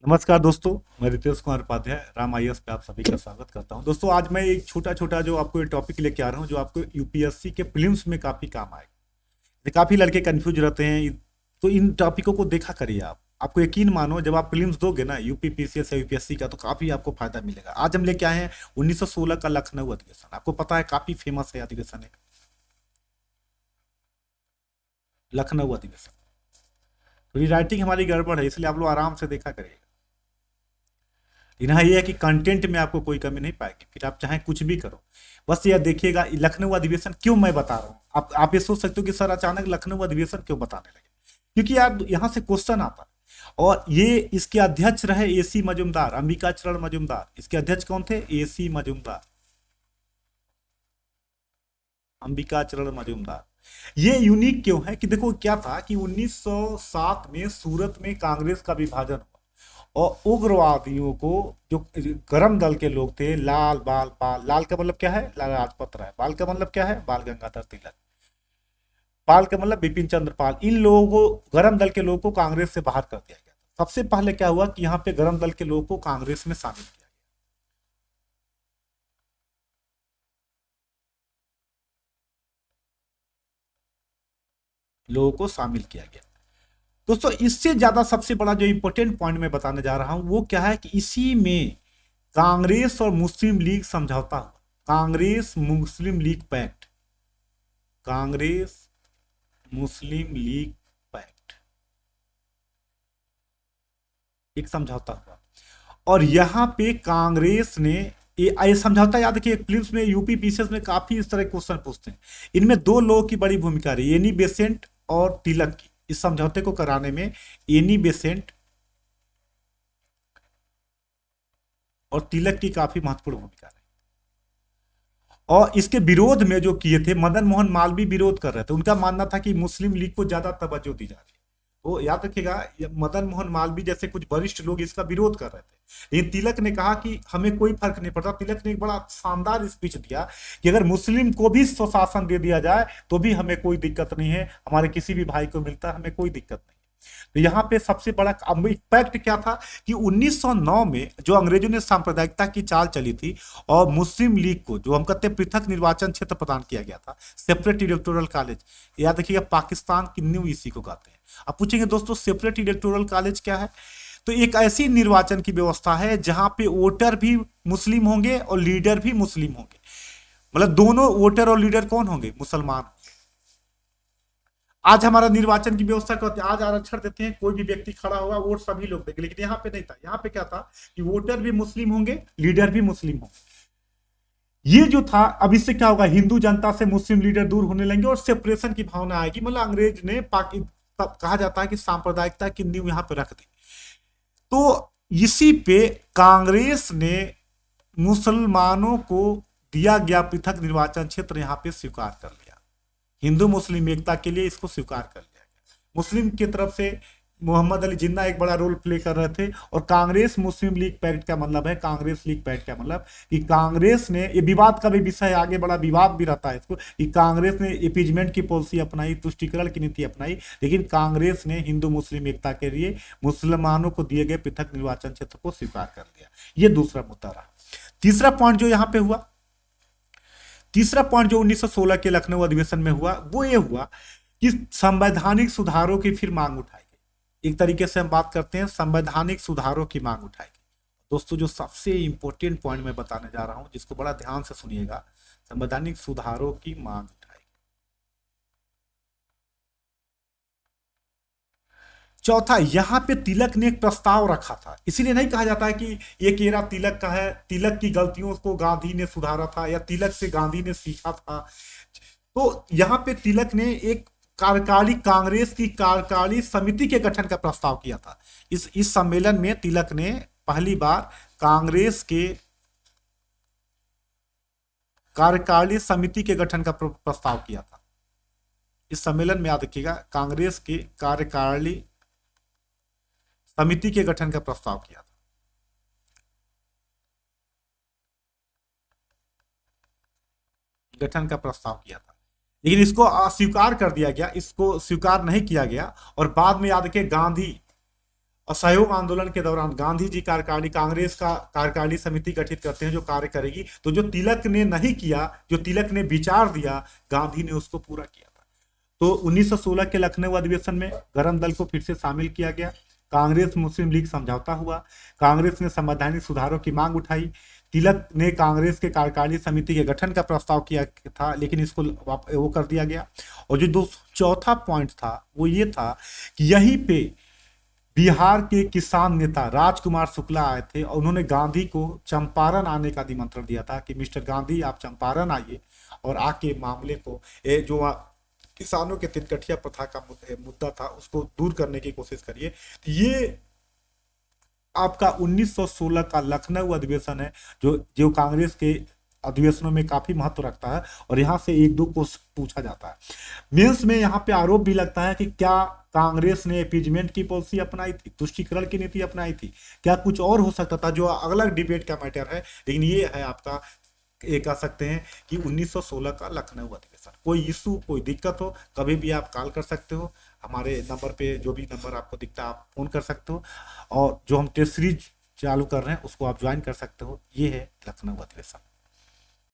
नमस्कार दोस्तों। मैं रितेश कुमार उपाध्याय राम आईएएस पे आप सभी का स्वागत करता हूं। दोस्तों, आज मैं एक छोटा छोटा जो आपको एक टॉपिक लेके आ रहा हूं जो आपको यूपीएससी के प्रीलिम्स में काफी काम आएगा। ये काफी लड़के कंफ्यूज रहते हैं, तो इन टॉपिकों को देखा करिए। आप आपको यकीन मानो, जब आप प्रीलिम्स दोगे ना यूपी पीसीएस या यूपीएससी का, तो काफी आपको फायदा मिलेगा। आज हम लेके आए हैं 1916 का लखनऊ अधिवेशन। आपको पता है काफी फेमस है अधिवेशन है, लखनऊ अधिवेशन। थोड़ी राइटिंग हमारी गड़बड़ है, इसलिए आप लोग आराम से देखा करिएगा। यहाँ ये है कि कंटेंट में आपको कोई कमी नहीं पाएगी, फिर आप चाहे कुछ भी करो। बस ये देखिएगा लखनऊ अधिवेशन क्यों मैं बता रहा हूँ। आप ये सोच सकते हो कि सर अचानक लखनऊ अधिवेशन क्यों बताने लगे, क्योंकि यार यहाँ से क्वेश्चन आता है। और ये इसके अध्यक्ष रहे एसी मजूमदार, अंबिकाचरण मजूमदार। इसके अध्यक्ष कौन थे? एसी मजूमदार, अंबिकाचरण मजूमदार। ये यूनिक क्यों है कि देखो क्या था कि 1907 में सूरत में कांग्रेस का विभाजन हुआ और उग्रवादियों को, जो गरम दल के लोग थे, लाल बाल पाल, लाल का मतलब क्या है? लाला लाजपत राय। बाल का मतलब क्या है? बाल गंगाधर तिलक। पाल का मतलब बिपिन चंद्र पाल। इन लोगों को, गरम दल के लोगों को कांग्रेस से बाहर कर दिया गया। सबसे पहले क्या हुआ कि यहाँ पे गरम दल के लोगों को कांग्रेस में शामिल किया, लोगों को शामिल किया गया। दोस्तों, इससे ज्यादा सबसे बड़ा जो इंपॉर्टेंट पॉइंट मैं बताने जा रहा हूं वो क्या है कि इसी में कांग्रेस और मुस्लिम लीग समझौता हुआ। कांग्रेस मुस्लिम लीग पैक्ट, कांग्रेस मुस्लिम लीग पैक्ट, एक समझौता हुआ। और यहां पे कांग्रेस ने ये समझौता याद रखिए। प्रीलिम्स में यूपी पीसीएस में काफी इस तरह क्वेश्चन पूछते हैं। इनमें दो लोगों की बड़ी भूमिका रही, एनी बेसेंट और तिलक की। इस समझौते को कराने में एनी बेसेंट और तिलक की काफी महत्वपूर्ण भूमिका रही। और इसके विरोध में जो किए थे, मदन मोहन मालवीय विरोध कर रहे थे। उनका मानना था कि मुस्लिम लीग को ज्यादा तवज्जो दी जा रही है। तो याद रखिएगा, मदन मोहन मालवीय जैसे कुछ वरिष्ठ लोग इसका विरोध कर रहे थे, लेकिन तिलक ने कहा कि हमें कोई फर्क नहीं पड़ता। तिलक ने एक बड़ा शानदार स्पीच दिया कि अगर मुस्लिम को भी स्वशासन दे दिया जाए तो भी हमें कोई दिक्कत नहीं है, हमारे किसी भी भाई को मिलता है, हमें कोई दिक्कत नहीं। तो यहाँ पे सबसे बड़ा इम्पैक्ट क्या था कि 1909 में जो अंग्रेजों ने सांप्रदायिकता की चाल चली थी और मुस्लिम लीग को, जो हम कहते हैं, पृथक निर्वाचन क्षेत्र प्रदान किया गया था, सेपरेट इलेक्टोरल कॉलेज। याद रखिएगा, पाकिस्तान की न्यू इसी को कहते हैं। अब पूछेंगे दोस्तों, सेपरेट इलेक्टोरल कॉलेज क्या है? तो एक ऐसी निर्वाचन की व्यवस्था है जहां पे वोटर भी मुस्लिम होंगे और लीडर भी मुस्लिम होंगे। मतलब दोनों वोटर और लीडर कौन होंगे? मुसलमान। आज हमारा निर्वाचन की व्यवस्था करते हैं, आज आरक्षण देते हैं, कोई भी व्यक्ति खड़ा होगा, वोट सभी लोग देंगे। लेकिन यहाँ पे नहीं था। यहाँ पे क्या था कि वोटर भी मुस्लिम होंगे, लीडर भी मुस्लिम होंगे। ये जो था, अब इससे क्या होगा? हिंदू जनता से मुस्लिम लीडर दूर होने लगेंगे और सेपरेशन की भावना आएगी। मतलब अंग्रेज ने कहा जाता है कि सांप्रदायिकता की नींव यहाँ पे रख दी। तो इसी पे कांग्रेस ने मुसलमानों को दिया गया पृथक निर्वाचन क्षेत्र यहाँ पे स्वीकार कर लिया। हिंदू मुस्लिम एकता के लिए इसको स्वीकार कर लिया गया। मुस्लिम की तरफ से मोहम्मद अली जिन्ना एक बड़ा रोल प्ले कर रहे थे। और कांग्रेस मुस्लिम लीग पैक्ट का मतलब है, कांग्रेस लीग पैक्ट का मतलब कि कांग्रेस ने, ये विवाद का भी विषय है, आगे बड़ा विवाद भी रहता है इसको, कि कांग्रेस ने अपीजमेंट की पॉलिसी अपनाई, तुष्टिकरण की नीति अपनाई, लेकिन कांग्रेस ने हिंदू मुस्लिम एकता के लिए मुसलमानों को दिए गए पृथक निर्वाचन क्षेत्र को स्वीकार कर लिया। ये दूसरा मुद्दा रहा। तीसरा पॉइंट जो यहां पे हुआ, तीसरा पॉइंट जो 1916 के लखनऊ अधिवेशन में हुआ, वो ये हुआ कि संवैधानिक सुधारों की फिर मांग उठाई गई। एक तरीके से हम बात करते हैं, संवैधानिक सुधारों की मांग उठाई गई। दोस्तों, जो सबसे इंपॉर्टेंट पॉइंट मैं बताने जा रहा हूं, जिसको बड़ा ध्यान से सुनिएगा, संवैधानिक सुधारों की मांग उठाई। चौथा, यहां पे तिलक ने एक प्रस्ताव रखा था। इसीलिए नहीं कहा जाता है कि ये केरा तिलक का है, तिलक की गलतियों को गांधी ने सुधारा था या तिलक से गांधी ने सीखा था। तो यहां पे तिलक ने एक कार्यकारी, कांग्रेस की कार्यकारी समिति के गठन का प्रस्ताव किया था। इस सम्मेलन में तिलक ने पहली बार कांग्रेस के कार्यकारी समिति के गठन का प्रस्ताव किया था। इस सम्मेलन में याद रखिएगा, कांग्रेस के कार्यकारिणी समिति के गठन का प्रस्ताव किया था। गठन का प्रस्ताव किया था, लेकिन इसको अस्वीकार कर दिया गया, इसको स्वीकार नहीं किया गया। और बाद में याद रखिए, गांधी असहयोग आंदोलन के दौरान गांधी जी कार्यकारिणी कांग्रेस का कार्यकारिणी समिति गठित करते हैं जो कार्य करेगी। तो जो तिलक ने नहीं किया, जो तिलक ने विचार दिया, गांधी ने उसको पूरा किया था। तो 1916 के लखनऊ अधिवेशन में गरम दल को फिर से शामिल किया गया। कांग्रेस मुस्लिम लीग समझौता हुआ। कांग्रेस ने संवैधानिक सुधारों की मांग उठाई। तिलक ने कांग्रेस के कार्यकारिणी समिति के गठन का प्रस्ताव किया था, लेकिन इसको वो कर दिया गया। और जो दो चौथा पॉइंट था वो ये था कि यहीं पे बिहार के किसान नेता राजकुमार शुक्ला आए थे और उन्होंने गांधी को चंपारण आने का निमंत्रण दिया था कि मिस्टर गांधी आप चंपारण आइए और आके मामले को जो किसानों के तिनकठिया प्रथा का मुद्दा था उसको दूर करने की कोशिश करिए। तो ये आपका 1916 का लखनऊ अधिवेशन है जो जो कांग्रेस के अधिवेशनों में काफी महत्व रखता है और यहाँ से एक दो क्वेश्चन पूछा जाता है। मेंस में यहाँ पे आरोप भी लगता है कि क्या कांग्रेस ने अपीजमेंट की पॉलिसी अपनाई थी, तुष्टीकरण की नीति अपनाई थी, क्या कुछ और हो सकता था, जो अगला डिबेट का मैटर है। लेकिन ये है आपका, ये कह सकते हैं कि 1916 का लखनऊ अधिवेशन। कोई इशू, कोई दिक्कत हो, कभी भी आप कॉल कर सकते हो हमारे नंबर पे, जो भी नंबर आपको दिखता है आप फोन कर सकते हो। और जो हम टेस्ट सीरीज चालू कर रहे हैं उसको आप ज्वाइन कर सकते हो। ये है लखनऊ अधिवेशन।